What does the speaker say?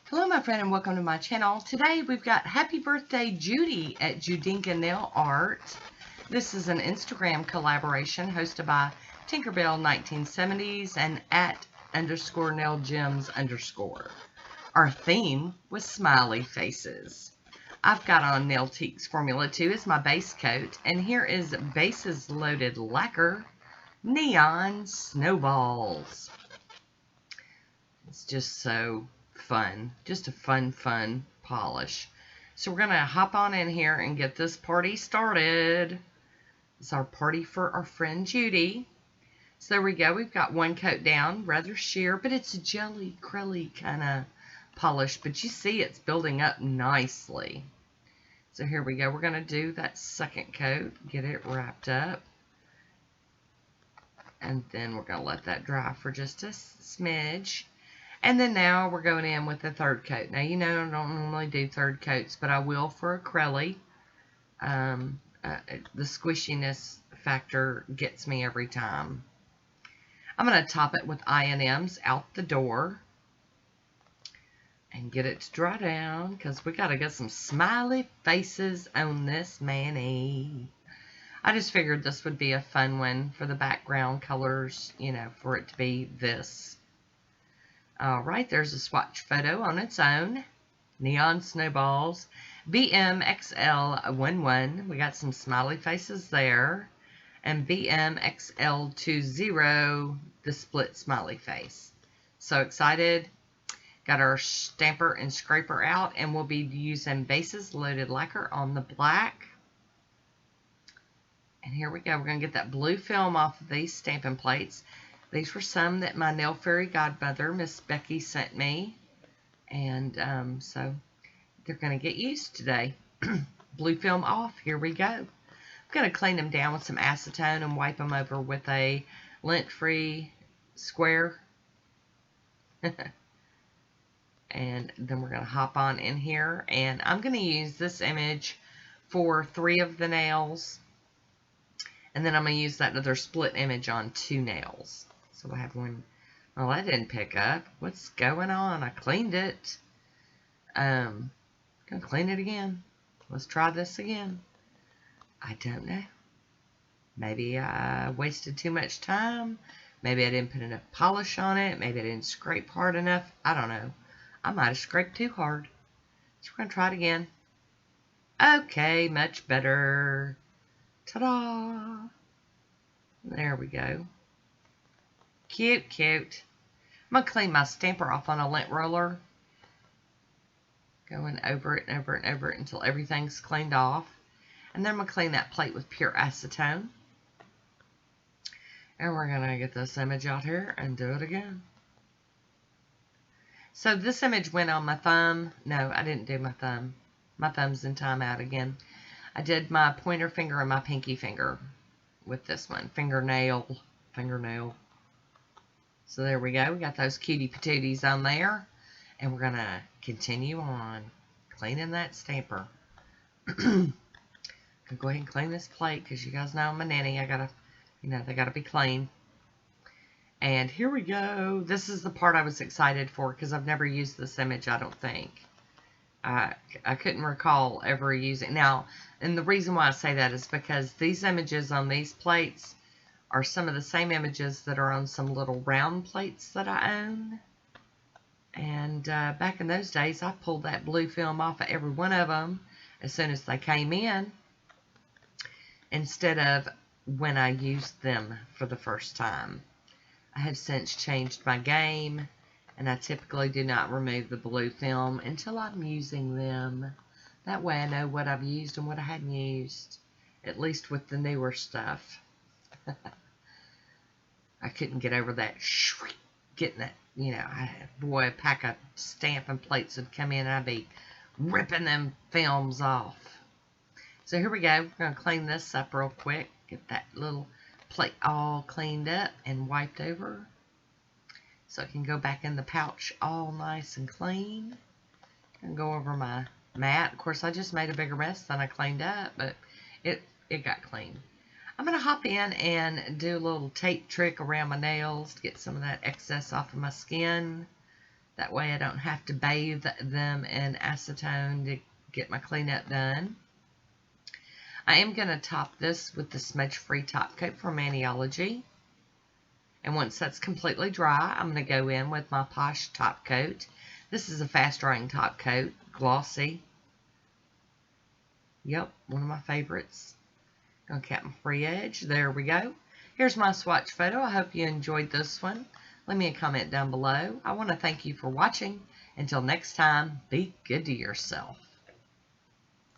Hello, my friend, and welcome to my channel. Today we've got Happy Birthday Judy at Judinka Nail Art. This is an Instagram collaboration hosted by Tinkerbell 1970s and @_nailgems_. Our theme was smiley faces. I've got on Nailtique's Formula 2 as my base coat, and here is Bases Loaded Lacquer Neon Snowballs. It's just so fun. Just a fun polish. So we're going to hop on in here and get this party started. It's our party for our friend Judy. So there we go. We've got one coat down, rather sheer, but it's a jelly, crelly kind of polish. But you see it's building up nicely. So here we go. We're going to do that second coat, get it wrapped up. And then we're going to let that dry for just a smidge. And then now we're going in with the third coat. Now, you know I don't normally do third coats, but I will for acrylic. The squishiness factor gets me every time. I'm going to top it with I&Ms out the door. And get it to dry down, because we got to get some smiley faces on this mani. I just figured this would be a fun one for the background colors, you know, for it to be this. Alright, there's a swatch photo on its own. Neon Snowballs. BMXL11. We got some smiley faces there. And BMXL20, the split smiley face. So excited. Got our stamper and scraper out, and we'll be using Bases Loaded Lacquer on the black. And here we go. We're going to get that blue film off of these stamping plates. These were some that my nail fairy godmother, Miss Becky, sent me. And so they're going to get used today. Blue film off. Here we go. I'm going to clean them down with some acetone and wipe them over with a lint-free square. And then we're going to hop on in here. And I'm going to use this image for 3 of the nails. And then I'm going to use that other split image on 2 nails. So I have one. Well, that didn't pick up. What's going on? I cleaned it. Gonna clean it again. Let's try this again. I don't know. Maybe I wasted too much time. Maybe I didn't put enough polish on it. Maybe I didn't scrape hard enough. I don't know. I might have scraped too hard. So we're gonna try it again. Okay, much better. Ta-da! There we go. Cute, cute. I'm going to clean my stamper off on a lint roller. Going over it and over and over it until everything's cleaned off. And then I'm going to clean that plate with pure acetone. And we're going to get this image out here and do it again. So this image went on my thumb. No, I didn't do my thumb. My thumb's in timeout again. I did my pointer finger and my pinky finger with this one. Fingernail. So there we go. We got those cutie patooties on there. And we're going to continue on cleaning that stamper. I'll go ahead and clean this plate because you guys know I'm a nanny. I got to, you know, they got to be clean. And here we go. This is the part I was excited for because I've never used this image, I don't think. I couldn't recall ever using. Now, and the reason why I say that is because these images on these plates are some of the same images that are on some little round plates that I own. And back in those days, I pulled that blue film off of every one of them as soon as they came in, instead of when I used them for the first time. I have since changed my game, and I typically do not remove the blue film until I'm using them. That way I know what I've used and what I hadn't used, at least with the newer stuff. I couldn't get over that getting that, you know, boy, a pack of stamping plates would come in and I'd be ripping them films off. So here we go. We're going to clean this up real quick. Get that little plate all cleaned up and wiped over so it can go back in the pouch all nice and clean. And go over my mat. Of course, I just made a bigger mess than I cleaned up, but it got clean. I'm going to hop in and do a little tape trick around my nails to get some of that excess off of my skin. That way I don't have to bathe them in acetone to get my cleanup done. I am going to top this with the smudge-free top coat from Maniology. And once that's completely dry, I'm going to go in with my Posh top coat. This is a fast-drying top coat, glossy. Yep, one of my favorites. Gonna cap my free edge. There we go. Here's my swatch photo. I hope you enjoyed this one. Leave me a comment down below. I want to thank you for watching. Until next time, be good to yourself.